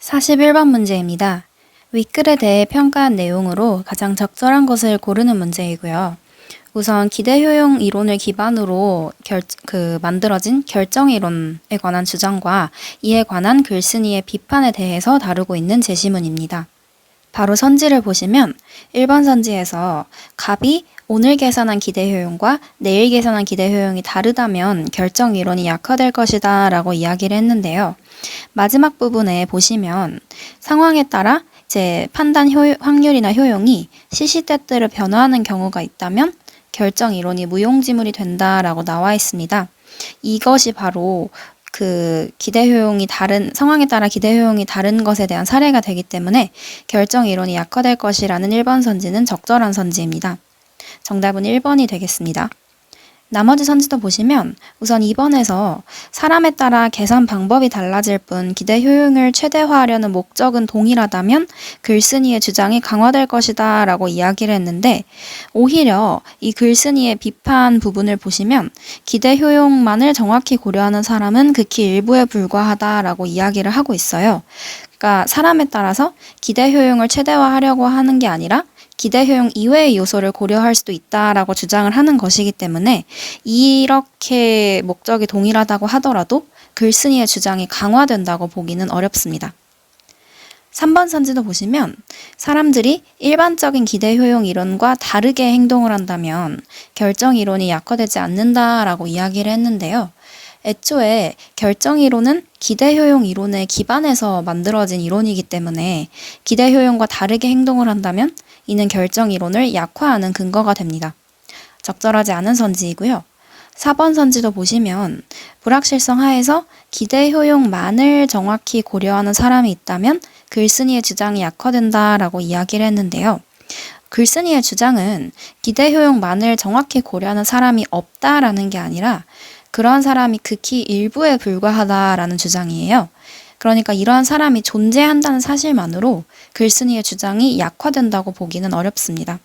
41번 문제입니다. 윗글에 대해 평가한 내용으로 가장 적절한 것을 고르는 문제이고요. 우선 기대효용 이론을 기반으로 만들어진 결정이론에 관한 주장과 이에 관한 글쓴이의 비판에 대해서 다루고 있는 제시문입니다. 바로 선지를 보시면 1번 선지에서 갑이 오늘 계산한 기대효용과 내일 계산한 기대효용이 다르다면 결정이론이 약화될 것이다 라고 이야기를 했는데요. 마지막 부분에 보시면 상황에 따라 판단 확률이나 효용이 시시때때로 변화하는 경우가 있다면 결정 이론이 무용지물이 된다라고 나와 있습니다. 이것이 바로 상황에 따라 기대 효용이 다른 것에 대한 사례가 되기 때문에 결정 이론이 약화될 것이라는 1번 선지는 적절한 선지입니다. 정답은 1번이 되겠습니다. 나머지 선지도 보시면 우선 2번에서 사람에 따라 계산 방법이 달라질 뿐 기대 효용을 최대화하려는 목적은 동일하다면 글쓴이의 주장이 강화될 것이다 라고 이야기를 했는데, 오히려 이 글쓴이의 비판 부분을 보시면 기대 효용만을 정확히 고려하는 사람은 극히 일부에 불과하다 라고 이야기를 하고 있어요. 그러니까 사람에 따라서 기대 효용을 최대화하려고 하는 게 아니라 기대 효용 이외의 요소를 고려할 수도 있다라고 주장을 하는 것이기 때문에 이렇게 목적이 동일하다고 하더라도 글쓴이의 주장이 강화된다고 보기는 어렵습니다. 3번 선지도 보시면 사람들이 일반적인 기대 효용 이론과 다르게 행동을 한다면 결정 이론이 약화되지 않는다라고 이야기를 했는데요. 애초에 결정 이론은 기대 효용 이론에 기반해서 만들어진 이론이기 때문에 기대 효용과 다르게 행동을 한다면 이는 결정 이론을 약화하는 근거가 됩니다. 적절하지 않은 선지이고요. 4번 선지도 보시면 불확실성 하에서 기대 효용만을 정확히 고려하는 사람이 있다면 글쓴이의 주장이 약화된다라고 이야기를 했는데요. 글쓴이의 주장은 기대 효용만을 정확히 고려하는 사람이 없다라는 게 아니라 그러한 사람이 극히 일부에 불과하다라는 주장이에요. 그러니까 이러한 사람이 존재한다는 사실만으로 글쓴이의 주장이 약화된다고 보기는 어렵습니다.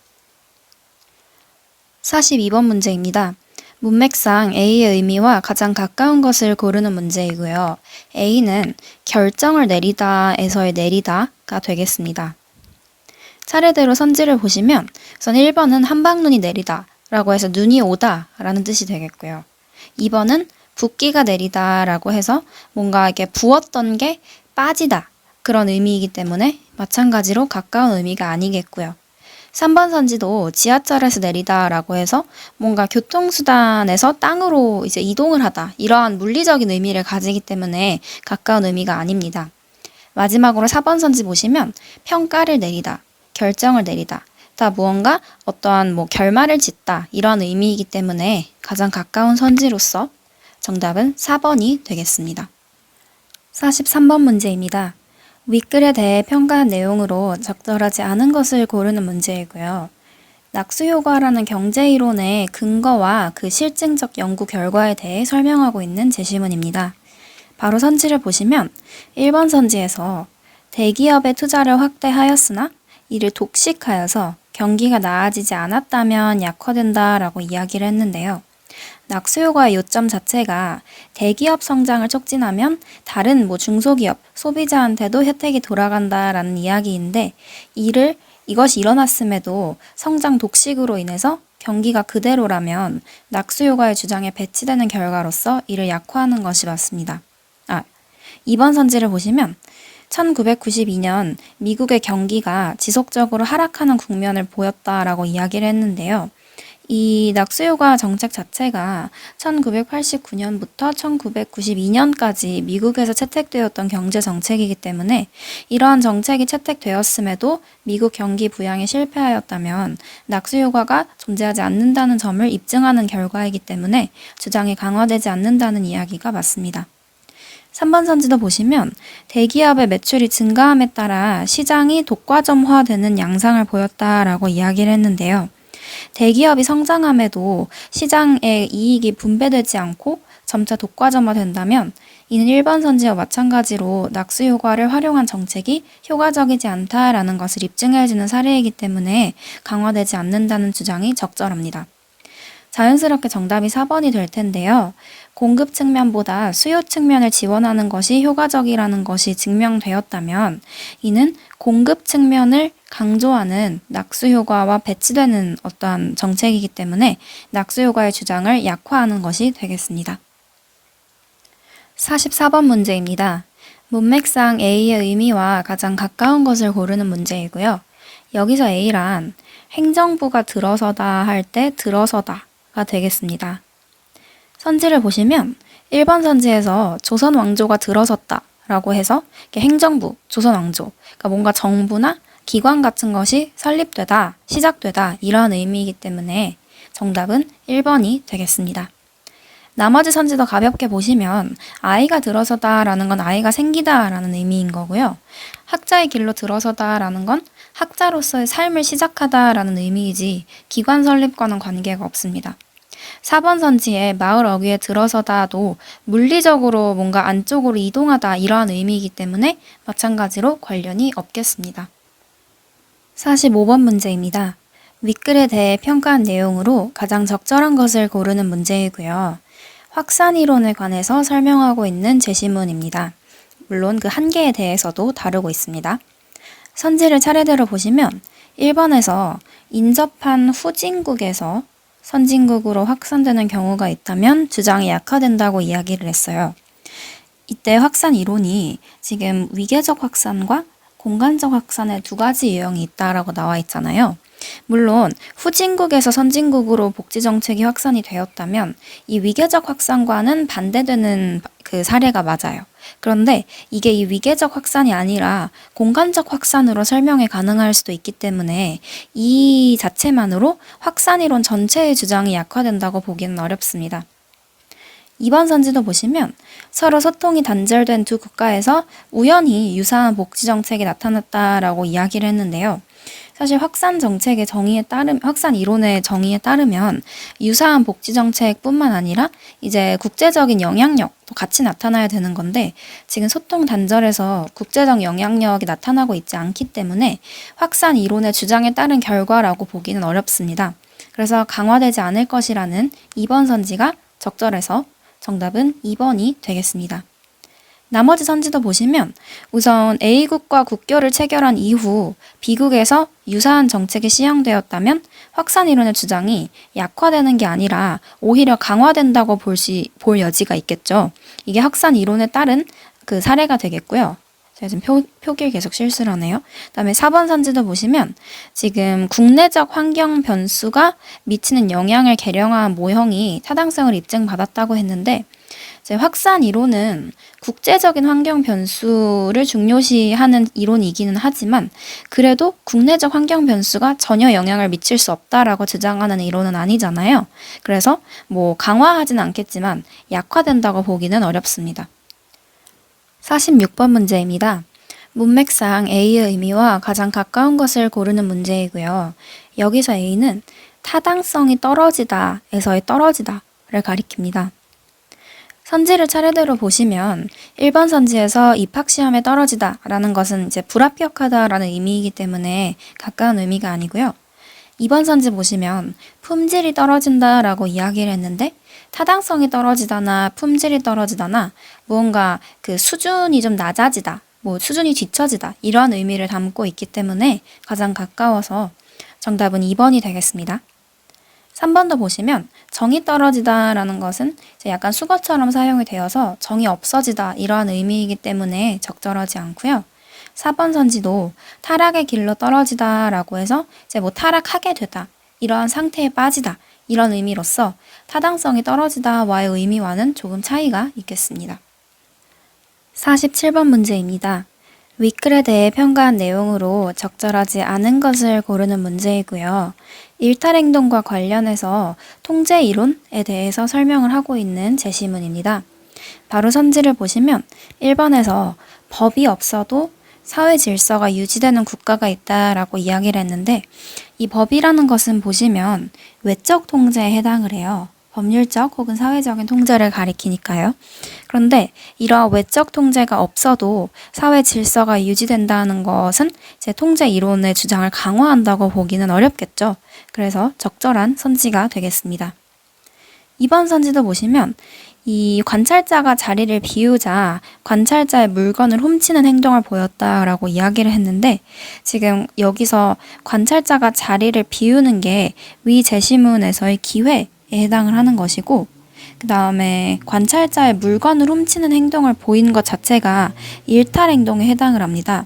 42번 문제입니다. 문맥상 A의 의미와 가장 가까운 것을 고르는 문제이고요. A는 결정을 내리다에서의 내리다가 되겠습니다. 차례대로 선지를 보시면 우선 1번은 한방눈이 내리다 라고 해서 눈이 오다 라는 뜻이 되겠고요. 2번은 붓기가 내리다 라고 해서 뭔가 이렇게 부었던 게 빠지다 그런 의미이기 때문에 마찬가지로 가까운 의미가 아니겠고요. 3번 선지도 지하철에서 내리다 라고 해서 뭔가 교통수단에서 땅으로 이제 이동을 하다 이러한 물리적인 의미를 가지기 때문에 가까운 의미가 아닙니다. 마지막으로 4번 선지 보시면 평가를 내리다, 결정을 내리다 다 무언가 어떠한 결말을 짓다 이런 의미이기 때문에 가장 가까운 선지로서 정답은 4번이 되겠습니다. 43번 문제입니다. 윗글에 대해 평가한 내용으로 적절하지 않은 것을 고르는 문제이고요. 낙수효과라는 경제이론의 근거와 그 실증적 연구 결과에 대해 설명하고 있는 제시문입니다. 바로 선지를 보시면 1번 선지에서 대기업의 투자를 확대하였으나 이를 독식하여서 경기가 나아지지 않았다면 약화된다라고 이야기를 했는데요. 낙수효과의 요점 자체가 대기업 성장을 촉진하면 다른 중소기업, 소비자한테도 혜택이 돌아간다라는 이야기인데 이것이 일어났음에도 성장 독식으로 인해서 경기가 그대로라면 낙수효과의 주장에 배치되는 결과로서 이를 약화하는 것이 맞습니다. 2번 선지를 보시면 1992년 미국의 경기가 지속적으로 하락하는 국면을 보였다라고 이야기를 했는데요. 이 낙수효과 정책 자체가 1989년부터 1992년까지 미국에서 채택되었던 경제 정책이기 때문에 이러한 정책이 채택되었음에도 미국 경기 부양에 실패하였다면 낙수효과가 존재하지 않는다는 점을 입증하는 결과이기 때문에 주장이 강화되지 않는다는 이야기가 맞습니다. 3번 선지도 보시면 대기업의 매출이 증가함에 따라 시장이 독과점화되는 양상을 보였다라고 이야기를 했는데요. 대기업이 성장함에도 시장의 이익이 분배되지 않고 점차 독과점화된다면 이는 1번 선지와 마찬가지로 낙수효과를 활용한 정책이 효과적이지 않다라는 것을 입증해주는 사례이기 때문에 강화되지 않는다는 주장이 적절합니다. 자연스럽게 정답이 4번이 될 텐데요. 공급 측면보다 수요 측면을 지원하는 것이 효과적이라는 것이 증명되었다면 이는 공급 측면을 강조하는 낙수 효과와 배치되는 어떠한 정책이기 때문에 낙수 효과의 주장을 약화하는 것이 되겠습니다. 44번 문제입니다. 문맥상 A의 의미와 가장 가까운 것을 고르는 문제이고요. 여기서 A란 행정부가 들어서다 할 때 들어서다가 되겠습니다. 선지를 보시면 1번 선지에서 조선 왕조가 들어섰다 라고 해서 행정부, 조선 왕조, 그러니까 뭔가 정부나 기관 같은 것이 설립되다, 시작되다 이런 의미이기 때문에 정답은 1번이 되겠습니다. 나머지 선지도 가볍게 보시면 아이가 들어서다 라는 건 아이가 생기다 라는 의미인 거고요. 학자의 길로 들어서다 라는 건 학자로서의 삶을 시작하다 라는 의미이지 기관 설립과는 관계가 없습니다. 4번 선지에 마을 어귀에 들어서다도 물리적으로 뭔가 안쪽으로 이동하다 이러한 의미이기 때문에 마찬가지로 관련이 없겠습니다. 45번 문제입니다. 윗글에 대해 평가한 내용으로 가장 적절한 것을 고르는 문제이고요. 확산이론에 관해서 설명하고 있는 제시문입니다. 물론 그 한계에 대해서도 다루고 있습니다. 선지를 차례대로 보시면 1번에서 인접한 후진국에서 선진국으로 확산되는 경우가 있다면 주장이 약화된다고 이야기를 했어요. 이때 확산 이론이 지금 위계적 확산과 공간적 확산의 두 가지 유형이 있다라고 나와 있잖아요. 물론 후진국에서 선진국으로 복지 정책이 확산이 되었다면 이 위계적 확산과는 반대되는 그 사례가 맞아요. 그런데 이게 이 위계적 확산이 아니라 공간적 확산으로 설명이 가능할 수도 있기 때문에 이 자체만으로 확산이론 전체의 주장이 약화된다고 보기는 어렵습니다. 2번 선지도 보시면 서로 소통이 단절된 두 국가에서 우연히 유사한 복지 정책이 나타났다라고 이야기를 했는데요. 사실 확산 이론의 정의에 따르면 유사한 복지 정책뿐만 아니라 이제 국제적인 영향력도 같이 나타나야 되는 건데 지금 소통 단절에서 국제적 영향력이 나타나고 있지 않기 때문에 확산 이론의 주장에 따른 결과라고 보기는 어렵습니다. 그래서 강화되지 않을 것이라는 2번 선지가 적절해서 정답은 2번이 되겠습니다. 나머지 선지도 보시면 우선 A국과 국교를 체결한 이후 B국에서 유사한 정책이 시행되었다면 확산 이론의 주장이 약화되는 게 아니라 오히려 강화된다고 볼 여지가 있겠죠. 이게 확산 이론에 따른 그 사례가 되겠고요. 제가 지금 표기를 계속 실수를 하네요. 그다음에 4번 선지도 보시면 지금 국내적 환경 변수가 미치는 영향을 계량한 모형이 타당성을 입증받았다고 했는데 확산 이론은 국제적인 환경 변수를 중요시하는 이론이기는 하지만 그래도 국내적 환경 변수가 전혀 영향을 미칠 수 없다라고 주장하는 이론은 아니잖아요. 그래서 강화하진 않겠지만 약화된다고 보기는 어렵습니다. 46번 문제입니다. 문맥상 A의 의미와 가장 가까운 것을 고르는 문제이고요. 여기서 A는 타당성이 떨어지다에서의 떨어지다를 가리킵니다. 선지를 차례대로 보시면 1번 선지에서 입학시험에 떨어지다 라는 것은 이제 불합격하다 라는 의미이기 때문에 가까운 의미가 아니고요. 2번 선지 보시면 품질이 떨어진다 라고 이야기를 했는데 타당성이 떨어지다나 품질이 떨어지다나 무언가 그 수준이 좀 낮아지다, 수준이 뒤처지다 이런 의미를 담고 있기 때문에 가장 가까워서 정답은 2번이 되겠습니다. 3번도 보시면 정이 떨어지다 라는 것은 약간 수거처럼 사용이 되어서 정이 없어지다 이러한 의미이기 때문에 적절하지 않고요. 4번 선지도 타락의 길로 떨어지다 라고 해서 타락하게 되다 이러한 상태에 빠지다 이런 의미로서 타당성이 떨어지다와의 의미와는 조금 차이가 있겠습니다. 47번 문제입니다. 윗글에 대해 평가한 내용으로 적절하지 않은 것을 고르는 문제이고요. 일탈행동과 관련해서 통제 이론에 대해서 설명을 하고 있는 제시문입니다. 바로 선지를 보시면 1번에서 법이 없어도 사회 질서가 유지되는 국가가 있다라고 이야기를 했는데 이 법이라는 것은 보시면 외적 통제에 해당을 해요. 법률적 혹은 사회적인 통제를 가리키니까요. 그런데 이러한 외적 통제가 없어도 사회 질서가 유지된다는 것은 통제 이론의 주장을 강화한다고 보기는 어렵겠죠. 그래서 적절한 선지가 되겠습니다. 2번 선지도 보시면 이 관찰자가 자리를 비우자 관찰자의 물건을 훔치는 행동을 보였다라고 이야기를 했는데 지금 여기서 관찰자가 자리를 비우는 게 위 제시문에서의 기회에 해당을 하는 것이고 그 다음에 관찰자의 물건을 훔치는 행동을 보이는 것 자체가 일탈 행동에 해당을 합니다.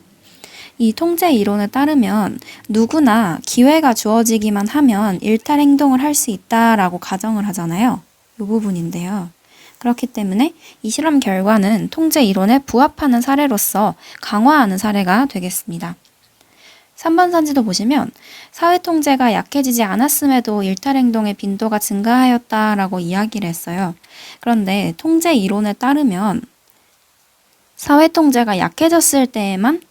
이 통제 이론에 따르면 누구나 기회가 주어지기만 하면 일탈 행동을 할 수 있다라고 가정을 하잖아요. 이 부분인데요. 그렇기 때문에 이 실험 결과는 통제 이론에 부합하는 사례로서 강화하는 사례가 되겠습니다. 3번 선지도 보시면 사회통제가 약해지지 않았음에도 일탈행동의 빈도가 증가하였다라고 이야기를 했어요. 그런데 통제 이론에 따르면 사회통제가 약해졌을 때에만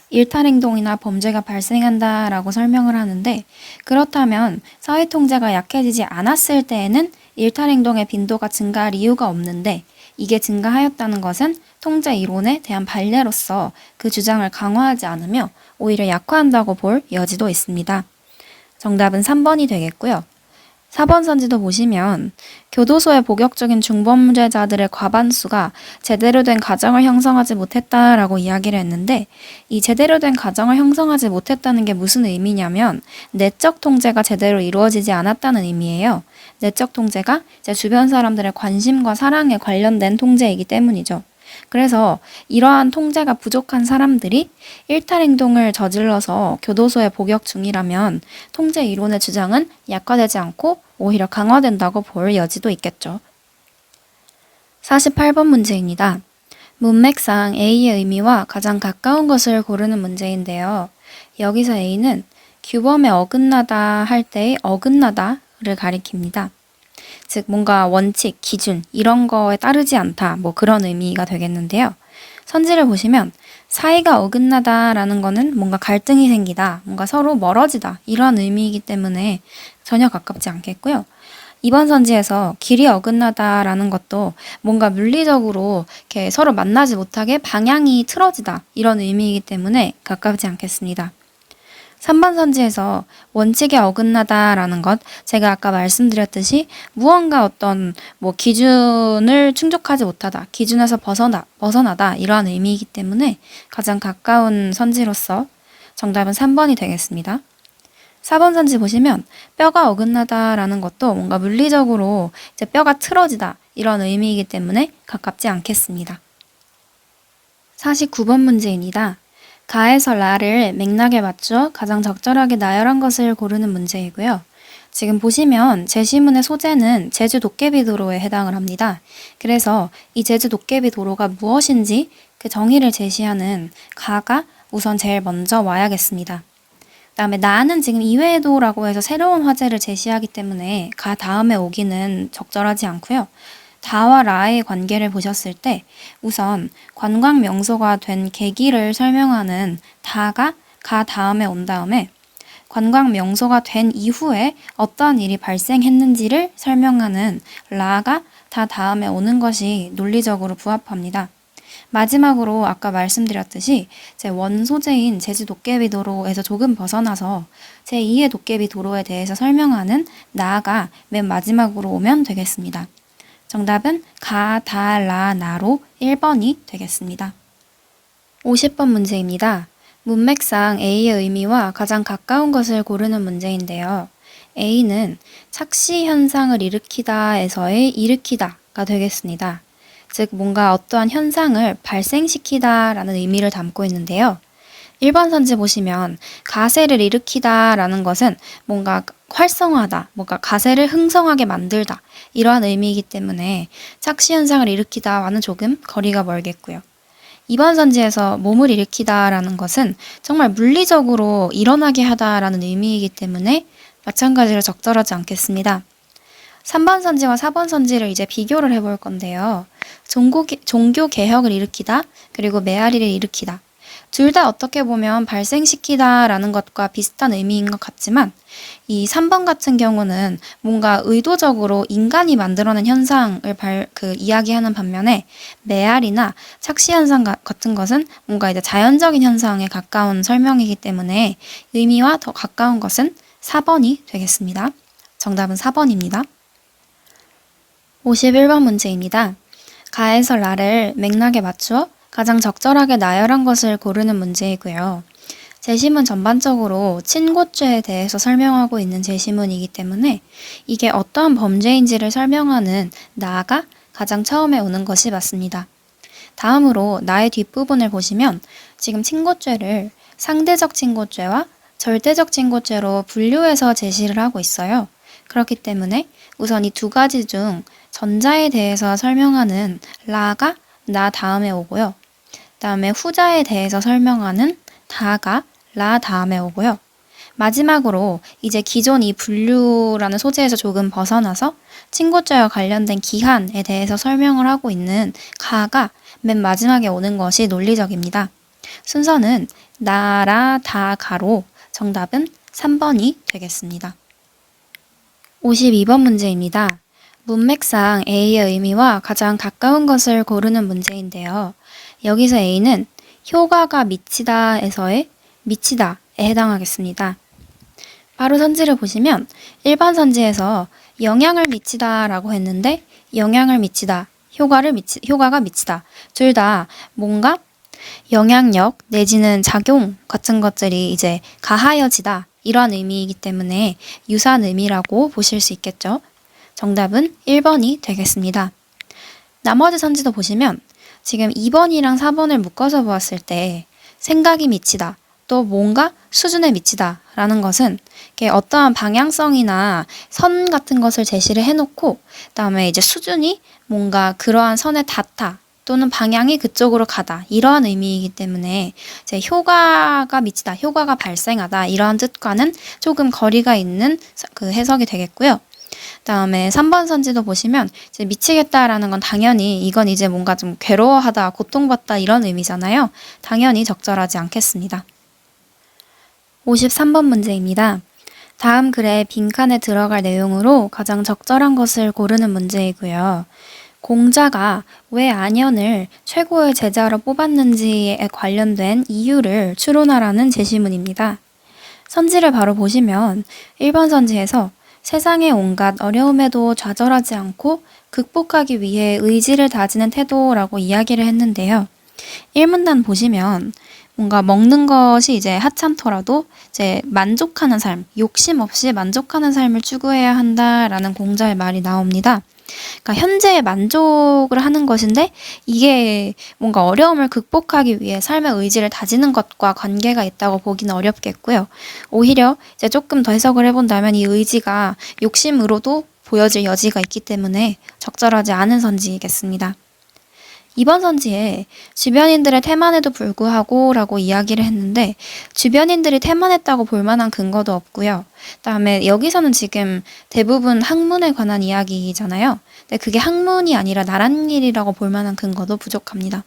일탈행동이나 범죄가 발생한다라고 설명을 하는데 그렇다면 사회통제가 약해지지 않았을 때에는 일탈행동의 빈도가 증가할 이유가 없는데 이게 증가하였다는 것은 통제 이론에 대한 반례로서 그 주장을 강화하지 않으며 오히려 약화한다고 볼 여지도 있습니다. 정답은 3번이 되겠고요. 4번 선지도 보시면 교도소의 복역적인 중범죄자들의 과반수가 제대로 된 가정을 형성하지 못했다라고 이야기를 했는데 이 제대로 된 가정을 형성하지 못했다는 게 무슨 의미냐면 내적 통제가 제대로 이루어지지 않았다는 의미예요. 내적 통제가 이제 주변 사람들의 관심과 사랑에 관련된 통제이기 때문이죠. 그래서 이러한 통제가 부족한 사람들이 일탈 행동을 저질러서 교도소에 복역 중이라면 통제 이론의 주장은 약화되지 않고 오히려 강화된다고 볼 여지도 있겠죠. 48번 문제입니다. 문맥상 A의 의미와 가장 가까운 것을 고르는 문제인데요. 여기서 A는 규범에 어긋나다 할 때의 어긋나다를 가리킵니다. 즉 뭔가 원칙, 기준 이런 거에 따르지 않다 뭐 그런 의미가 되겠는데요. 선지를 보시면 사이가 어긋나다라는 거는 뭔가 갈등이 생기다, 뭔가 서로 멀어지다 이런 의미이기 때문에 전혀 가깝지 않겠고요. 이번 선지에서 길이 어긋나다라는 것도 뭔가 물리적으로 이렇게 서로 만나지 못하게 방향이 틀어지다 이런 의미이기 때문에 가깝지 않겠습니다. 3번 선지에서 원칙에 어긋나다라는 것, 제가 아까 말씀드렸듯이 무언가 어떤 기준을 충족하지 못하다, 기준에서 벗어나다 이러한 의미이기 때문에 가장 가까운 선지로서 정답은 3번이 되겠습니다. 4번 선지 보시면 뼈가 어긋나다라는 것도 뭔가 물리적으로 이제 뼈가 틀어지다 이런 의미이기 때문에 가깝지 않겠습니다. 49번 문제입니다. 가에서 라를 맥락에 맞춰 가장 적절하게 나열한 것을 고르는 문제이고요. 지금 보시면 제시문의 소재는 제주 도깨비 도로에 해당을 합니다. 그래서 이 제주 도깨비 도로가 무엇인지 그 정의를 제시하는 가가 우선 제일 먼저 와야겠습니다. 그 다음에 나는 지금 이외에도라고 해서 새로운 화제를 제시하기 때문에 가 다음에 오기는 적절하지 않고요. 다와 라의 관계를 보셨을 때 우선 관광 명소가 된 계기를 설명하는 다가 가 다음에 온 다음에 관광 명소가 된 이후에 어떠한 일이 발생했는지를 설명하는 라가 다 다음에 오는 것이 논리적으로 부합합니다. 마지막으로 아까 말씀드렸듯이 제 원소재인 제주 도깨비 도로에서 조금 벗어나서 제2의 도깨비 도로에 대해서 설명하는 나가 맨 마지막으로 오면 되겠습니다. 정답은 가, 다, 라, 나로 1번이 되겠습니다. 50번 문제입니다. 문맥상 A의 의미와 가장 가까운 것을 고르는 문제인데요. A는 착시 현상을 일으키다에서의 일으키다가 되겠습니다. 즉 뭔가 어떠한 현상을 발생시키다 라는 의미를 담고 있는데요. 1번 선지 보시면 가세를 일으키다 라는 것은 뭔가 활성화하다, 뭔가 가세를 흥성하게 만들다 이러한 의미이기 때문에 착시 현상을 일으키다와는 조금 거리가 멀겠고요. 2번 선지에서 몸을 일으키다 라는 것은 정말 물리적으로 일어나게 하다 라는 의미이기 때문에 마찬가지로 적절하지 않겠습니다. 3번 선지와 4번 선지를 이제 비교를 해볼 건데요. 종교 개혁을 일으키다, 그리고 메아리를 일으키다. 둘 다 어떻게 보면 발생시키다 라는 것과 비슷한 의미인 것 같지만 이 3번 같은 경우는 뭔가 의도적으로 인간이 만들어낸 현상을 이야기하는 반면에 메아리나 착시 현상 같은 것은 뭔가 이제 자연적인 현상에 가까운 설명이기 때문에 의미와 더 가까운 것은 4번이 되겠습니다. 정답은 4번입니다. 51번 문제입니다. 가에서 라를 맥락에 맞추어 가장 적절하게 나열한 것을 고르는 문제이고요. 제시문 전반적으로 친고죄에 대해서 설명하고 있는 제시문이기 때문에 이게 어떠한 범죄인지를 설명하는 나가 가장 처음에 오는 것이 맞습니다. 다음으로 나의 뒷부분을 보시면 지금 친고죄를 상대적 친고죄와 절대적 친고죄로 분류해서 제시를 하고 있어요. 그렇기 때문에 우선 이 두 가지 중 전자에 대해서 설명하는 라가 나 다음에 오고요. 다음에 후자에 대해서 설명하는 다가 라 다음에 오고요. 마지막으로 이제 기존 이 분류라는 소재에서 조금 벗어나서 친고죄와 관련된 기한에 대해서 설명을 하고 있는 가가 맨 마지막에 오는 것이 논리적입니다. 순서는 나, 라, 다, 가로 정답은 3번이 되겠습니다. 52번 문제입니다. 문맥상 A의 의미와 가장 가까운 것을 고르는 문제인데요. 여기서 A는 효과가 미치다에서의 미치다에 해당하겠습니다. 바로 선지를 보시면 일반 선지에서 영향을 미치다라고 했는데 영향을 미치다, 효과가 미치다 둘 다 뭔가 영향력 내지는 작용 같은 것들이 이제 가하여지다 이런 의미이기 때문에 유사한 의미라고 보실 수 있겠죠. 정답은 1번이 되겠습니다. 나머지 선지도 보시면 지금 2번이랑 4번을 묶어서 보았을 때 생각이 미치다, 또 뭔가 수준에 미치다 라는 것은 어떠한 방향성이나 선 같은 것을 제시를 해놓고 그다음에 이제 수준이 뭔가 그러한 선에 닿다 또는 방향이 그쪽으로 가다 이러한 의미이기 때문에 이제 효과가 미치다, 효과가 발생하다 이러한 뜻과는 조금 거리가 있는 그 해석이 되겠고요. 다음에 3번 선지도 보시면 이제 미치겠다라는 건 당연히 이건 이제 뭔가 좀 괴로워하다, 고통받다 이런 의미잖아요. 당연히 적절하지 않겠습니다. 53번 문제입니다. 다음 글의 빈칸에 들어갈 내용으로 가장 적절한 것을 고르는 문제이고요. 공자가 왜 안현을 최고의 제자로 뽑았는지에 관련된 이유를 추론하라는 제시문입니다. 선지를 바로 보시면 1번 선지에서 세상의 온갖 어려움에도 좌절하지 않고 극복하기 위해 의지를 다지는 태도라고 이야기를 했는데요. 1문단 보시면 뭔가 먹는 것이 이제 하찮더라도 이제 만족하는 삶, 욕심 없이 만족하는 삶을 추구해야 한다라는 공자의 말이 나옵니다. 그러니까 현재의 만족을 하는 것인데 이게 뭔가 어려움을 극복하기 위해 삶의 의지를 다지는 것과 관계가 있다고 보기는 어렵겠고요. 오히려 이제 조금 더 해석을 해본다면 이 의지가 욕심으로도 보여질 여지가 있기 때문에 적절하지 않은 선지이겠습니다. 이번 선지에 주변인들의 태만에도 불구하고 라고 이야기를 했는데 주변인들이 태만했다고 볼 만한 근거도 없고요. 그다음에 여기서는 지금 대부분 학문에 관한 이야기잖아요. 근데 그게 학문이 아니라 나란 일이라고 볼 만한 근거도 부족합니다.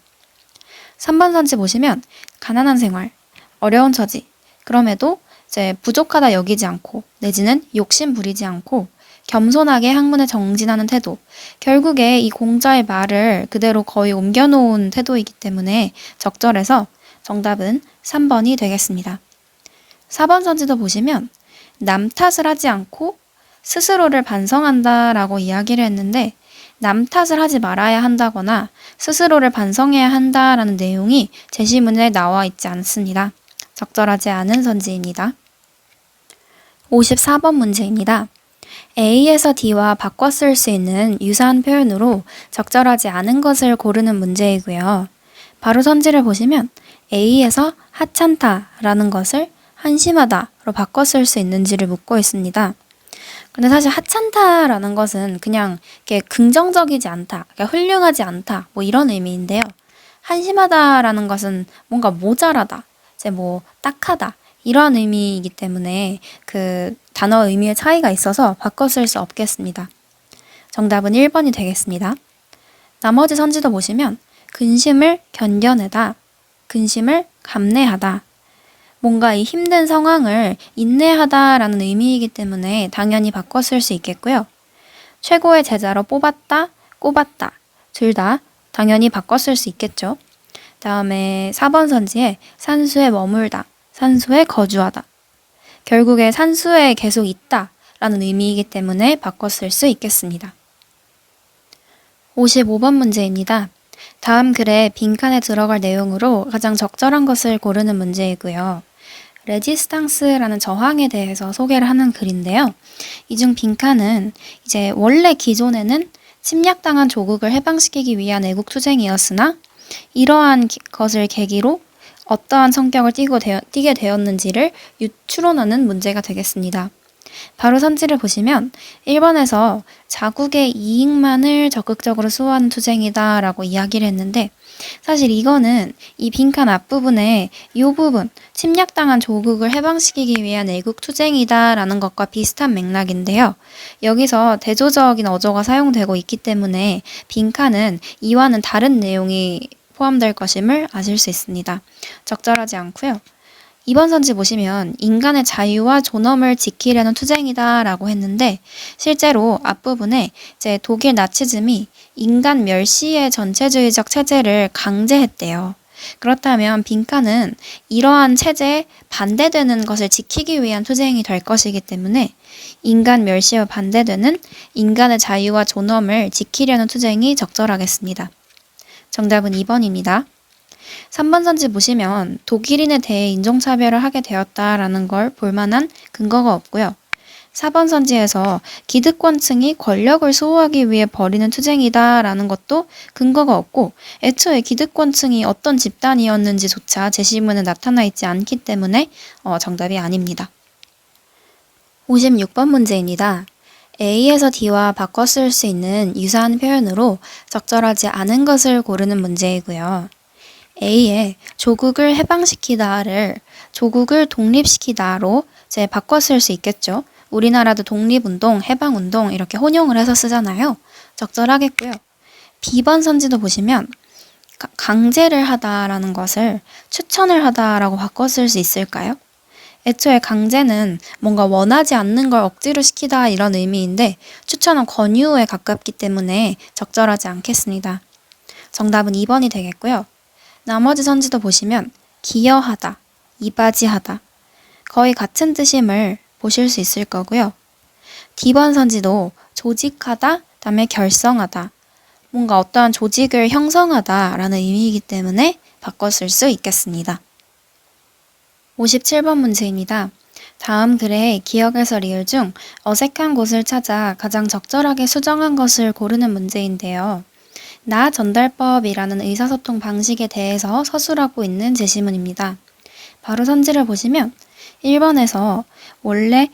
3번 선지 보시면 가난한 생활, 어려운 처지, 그럼에도 이제 부족하다 여기지 않고 내지는 욕심 부리지 않고 겸손하게 학문에 정진하는 태도, 결국에 이 공자의 말을 그대로 거의 옮겨놓은 태도이기 때문에 적절해서 정답은 3번이 되겠습니다. 4번 선지도 보시면 남 탓을 하지 않고 스스로를 반성한다라고 이야기를 했는데 남 탓을 하지 말아야 한다거나 스스로를 반성해야 한다라는 내용이 제시문에 나와 있지 않습니다. 적절하지 않은 선지입니다. 54번 문제입니다. A에서 D와 바꿔 쓸 수 있는 유사한 표현으로 적절하지 않은 것을 고르는 문제이고요. 바로 선지를 보시면 A에서 하찮다라는 것을 한심하다로 바꿔 쓸 수 있는지를 묻고 있습니다. 근데 사실 하찮다라는 것은 그냥 이렇게 긍정적이지 않다, 그러니까 훌륭하지 않다, 뭐 이런 의미인데요. 한심하다라는 것은 뭔가 모자라다, 이제 뭐 딱하다, 이런 의미이기 때문에 그 단어 의미의 차이가 있어서 바꿔 쓸 수 없겠습니다. 정답은 1번이 되겠습니다. 나머지 선지도 보시면 근심을 견뎌내다, 근심을 감내하다, 뭔가 이 힘든 상황을 인내하다라는 의미이기 때문에 당연히 바꿔 쓸 수 있겠고요. 최고의 제자로 뽑았다, 꼽았다 둘 다 당연히 바꿔 쓸 수 있겠죠. 다음에 4번 선지에 산수에 머물다, 산수에 거주하다. 결국에 산수에 계속 있다 라는 의미이기 때문에 바꿔 쓸 수 있겠습니다. 55번 문제입니다. 다음 글에 빈칸에 들어갈 내용으로 가장 적절한 것을 고르는 문제이고요. 레지스탕스라는 저항에 대해서 소개를 하는 글인데요. 이 중 빈칸은 이제 원래 기존에는 침략당한 조국을 해방시키기 위한 애국투쟁이었으나 이러한 것을 계기로 어떠한 성격을 띠게 되었는지를 추론하는 문제가 되겠습니다. 바로 선지를 보시면 1번에서 자국의 이익만을 적극적으로 수호하는 투쟁이다 라고 이야기를 했는데 사실 이거는 이 빈칸 앞부분에 이 부분 침략당한 조국을 해방시키기 위한 애국투쟁이다 라는 것과 비슷한 맥락인데요. 여기서 대조적인 어조가 사용되고 있기 때문에 빈칸은 이와는 다른 내용이 포함될 것임을 아실 수 있습니다. 적절하지 않고요. 2번 선지 보시면 인간의 자유와 존엄을 지키려는 투쟁이다 라고 했는데 실제로 앞부분에 이제 독일 나치즘이 인간 멸시의 전체주의적 체제를 강제했대요. 그렇다면 빈칸은 이러한 체제에 반대되는 것을 지키기 위한 투쟁이 될 것이기 때문에 인간 멸시와 반대되는 인간의 자유와 존엄을 지키려는 투쟁이 적절하겠습니다. 정답은 2번입니다. 3번 선지 보시면 독일인에 대해 인종차별을 하게 되었다라는 걸 볼만한 근거가 없고요. 4번 선지에서 기득권층이 권력을 수호하기 위해 벌이는 투쟁이다라는 것도 근거가 없고 애초에 기득권층이 어떤 집단이었는지조차 제시문에 나타나 있지 않기 때문에 정답이 아닙니다. 56번 문제입니다. A에서 D와 바꿔 쓸 수 있는 유사한 표현으로 적절하지 않은 것을 고르는 문제이고요. A에 조국을 해방시키다를 조국을 독립시키다로 이제 바꿔 쓸 수 있겠죠. 우리나라도 독립운동, 해방운동 이렇게 혼용을 해서 쓰잖아요. 적절하겠고요. B번 선지도 보시면 강제를 하다라는 것을 추천을 하다라고 바꿔 쓸 수 있을까요? 애초에 강제는 뭔가 원하지 않는 걸 억지로 시키다 이런 의미인데 추천은 권유에 가깝기 때문에 적절하지 않겠습니다. 정답은 2번이 되겠고요. 나머지 선지도 보시면 기여하다, 이바지하다 거의 같은 뜻임을 보실 수 있을 거고요. D번 선지도 조직하다, 다음에 결성하다 뭔가 어떠한 조직을 형성하다 라는 의미이기 때문에 바꿔 쓸 수 있겠습니다. 57번 문제입니다. 다음 글의 기억에서 리을 중 어색한 곳을 찾아 가장 적절하게 수정한 것을 고르는 문제인데요. 나 전달법이라는 의사소통 방식에 대해서 서술하고 있는 제시문입니다. 바로 선지를 보시면 1번에서 원래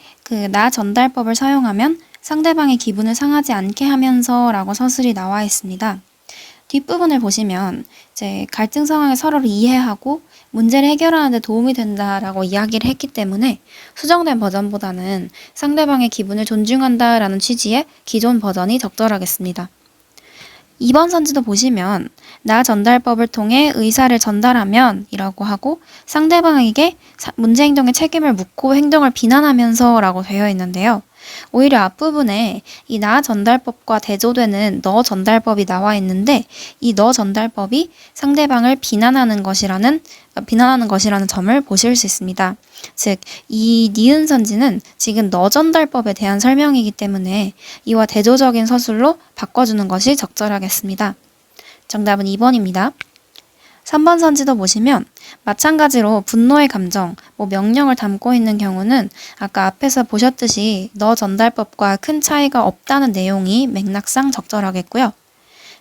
나 전달법을 사용하면 상대방의 기분을 상하지 않게 하면서 라고 서술이 나와 있습니다. 뒷부분을 보시면 이제 갈등 상황에 서로를 이해하고 문제를 해결하는 데 도움이 된다라고 이야기를 했기 때문에 수정된 버전보다는 상대방의 기분을 존중한다라는 취지의 기존 버전이 적절하겠습니다. 2번 선지도 보시면 나 전달법을 통해 의사를 전달하면 이라고 하고 상대방에게 문제 행동의 책임을 묻고 행동을 비난하면서 라고 되어 있는데요. 오히려 앞부분에 이 나 전달법과 대조되는 너 전달법이 나와 있는데 이 너 전달법이 상대방을 비난하는 것이라는 점을 보실 수 있습니다. 즉, 이 니은 선지는 지금 너 전달법에 대한 설명이기 때문에 이와 대조적인 서술로 바꿔주는 것이 적절하겠습니다. 정답은 2번입니다. 3번 선지도 보시면 마찬가지로 분노의 감정, 명령을 담고 있는 경우는 아까 앞에서 보셨듯이 너 전달법과 큰 차이가 없다는 내용이 맥락상 적절하겠고요.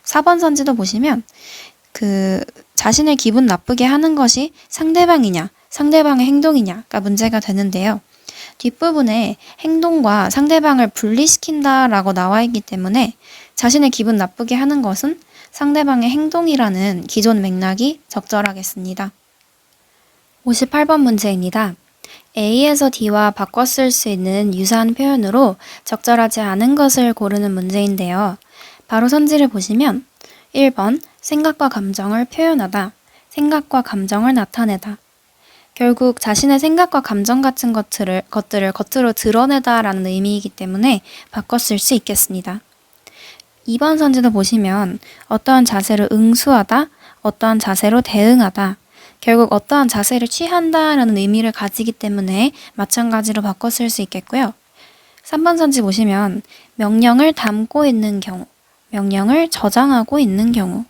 4번 선지도 보시면 자신을 기분 나쁘게 하는 것이 상대방이냐, 상대방의 행동이냐가 문제가 되는데요. 뒷부분에 행동과 상대방을 분리시킨다라고 나와 있기 때문에 자신을 기분 나쁘게 하는 것은 상대방의 행동이라는 기존 맥락이 적절하겠습니다. 58번 문제입니다. A에서 D와 바꿔 쓸 수 있는 유사한 표현으로 적절하지 않은 것을 고르는 문제인데요. 바로 선지를 보시면 1번 생각과 감정을 표현하다, 생각과 감정을 나타내다. 결국 자신의 생각과 감정 같은 것들을 겉으로 드러내다라는 의미이기 때문에 바꿔 쓸 수 있겠습니다. 2번 선지도 보시면 어떠한 자세로 응수하다, 어떠한 자세로 대응하다, 결국 어떠한 자세를 취한다라는 의미를 가지기 때문에 마찬가지로 바꿔 쓸 수 있겠고요. 3번 선지 보시면 명령을 담고 있는 경우, 명령을 저장하고 있는 경우.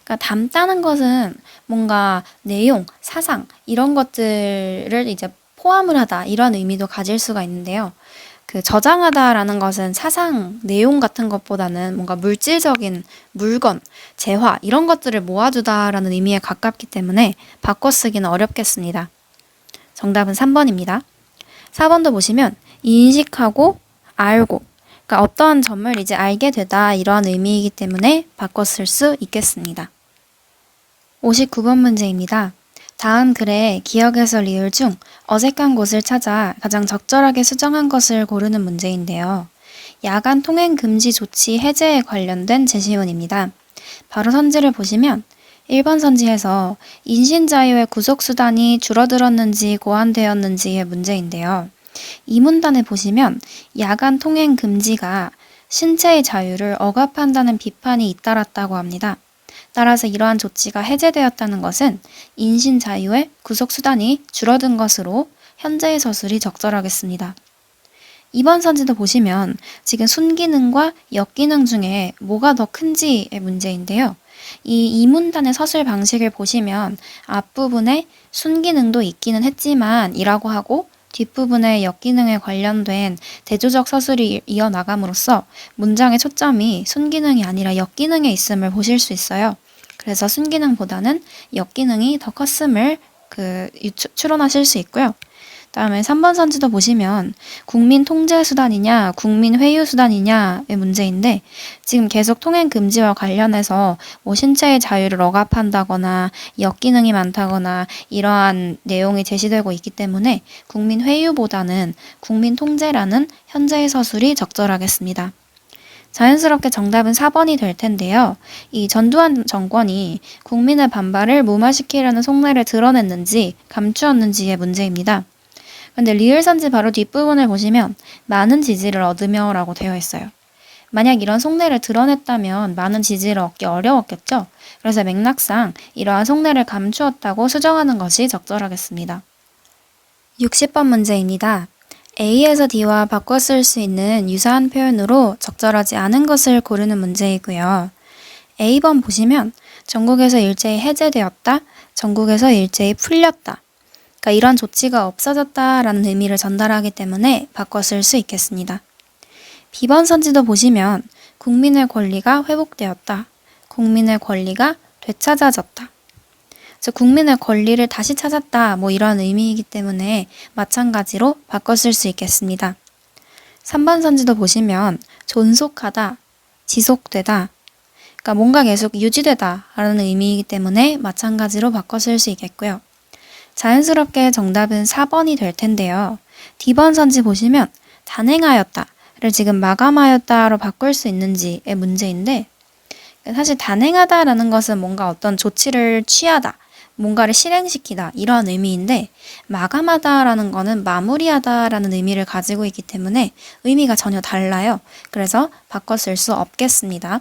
그러니까 담다는 것은 뭔가 내용, 사상 이런 것들을 이제 포함을 하다 이런 의미도 가질 수가 있는데요. 그 저장하다라는 것은 사상, 내용 같은 것보다는 뭔가 물질적인 물건, 재화 이런 것들을 모아두다라는 의미에 가깝기 때문에 바꿔 쓰기는 어렵겠습니다. 정답은 3번입니다. 4번도 보시면 인식하고 알고 그러니까 어떠한 점을 이제 알게 되다 이러한 의미이기 때문에 바꿔 쓸 수 있겠습니다. 59번 문제입니다. 다음 글의 기억에서 리을 중 어색한 곳을 찾아 가장 적절하게 수정한 것을 고르는 문제인데요. 야간 통행 금지 조치 해제에 관련된 제시문입니다. 바로 선지를 보시면 1번 선지에서 인신자유의 구속수단이 줄어들었는지 고안되었는지의 문제인데요. 이 문단에 보시면 야간 통행 금지가 신체의 자유를 억압한다는 비판이 잇따랐다고 합니다. 따라서 이러한 조치가 해제되었다는 것은 인신 자유의 구속 수단이 줄어든 것으로 현재의 서술이 적절하겠습니다. 2번 선지도 보시면 지금 순기능과 역기능 중에 뭐가 더 큰지의 문제인데요. 이 문단의 서술 방식을 보시면 앞부분에 순기능도 있기는 했지만 이라고 하고 뒷부분에 역기능에 관련된 대조적 서술이 이어나감으로써 문장의 초점이 순기능이 아니라 역기능에 있음을 보실 수 있어요. 그래서 순기능보다는 역기능이 더 컸음을 추론하실 수 있고요. 다음에 3번 선지도 보시면 국민 통제 수단이냐 국민 회유 수단이냐의 문제인데 지금 계속 통행 금지와 관련해서 뭐 신체의 자유를 억압한다거나 역기능이 많다거나 이러한 내용이 제시되고 있기 때문에 국민 회유보다는 국민 통제라는 현재의 서술이 적절하겠습니다. 자연스럽게 정답은 4번이 될 텐데요. 이 전두환 정권이 국민의 반발을 무마시키려는 속내를 드러냈는지 감추었는지의 문제입니다. 근데 리을 선지 바로 뒷부분을 보시면 많은 지지를 얻으며 라고 되어 있어요. 만약 이런 속내를 드러냈다면 많은 지지를 얻기 어려웠겠죠. 그래서 맥락상 이러한 속내를 감추었다고 수정하는 것이 적절하겠습니다. 60번 문제입니다. A에서 D와 바꿔 쓸 수 있는 유사한 표현으로 적절하지 않은 것을 고르는 문제이고요. A번 보시면 전국에서 일제히 해제되었다, 전국에서 일제히 풀렸다. 그러니까 이런 조치가 없어졌다라는 의미를 전달하기 때문에 바꿔 쓸 수 있겠습니다. B번 선지도 보시면 국민의 권리가 회복되었다. 국민의 권리가 되찾아졌다. 즉 국민의 권리를 다시 찾았다 뭐 이런 의미이기 때문에 마찬가지로 바꿔 쓸 수 있겠습니다. 3번 선지도 보시면 존속하다, 지속되다. 그러니까 뭔가 계속 유지되다 라는 의미이기 때문에 마찬가지로 바꿔 쓸 수 있겠고요. 자연스럽게 정답은 4번이 될 텐데요. D번 선지 보시면 단행하였다를 지금 마감하였다로 바꿀 수 있는지의 문제인데 사실 단행하다라는 것은 뭔가 어떤 조치를 취하다, 뭔가를 실행시키다 이런 의미인데 마감하다라는 거는 마무리하다라는 의미를 가지고 있기 때문에 의미가 전혀 달라요. 그래서 바꿔 쓸 수 없겠습니다.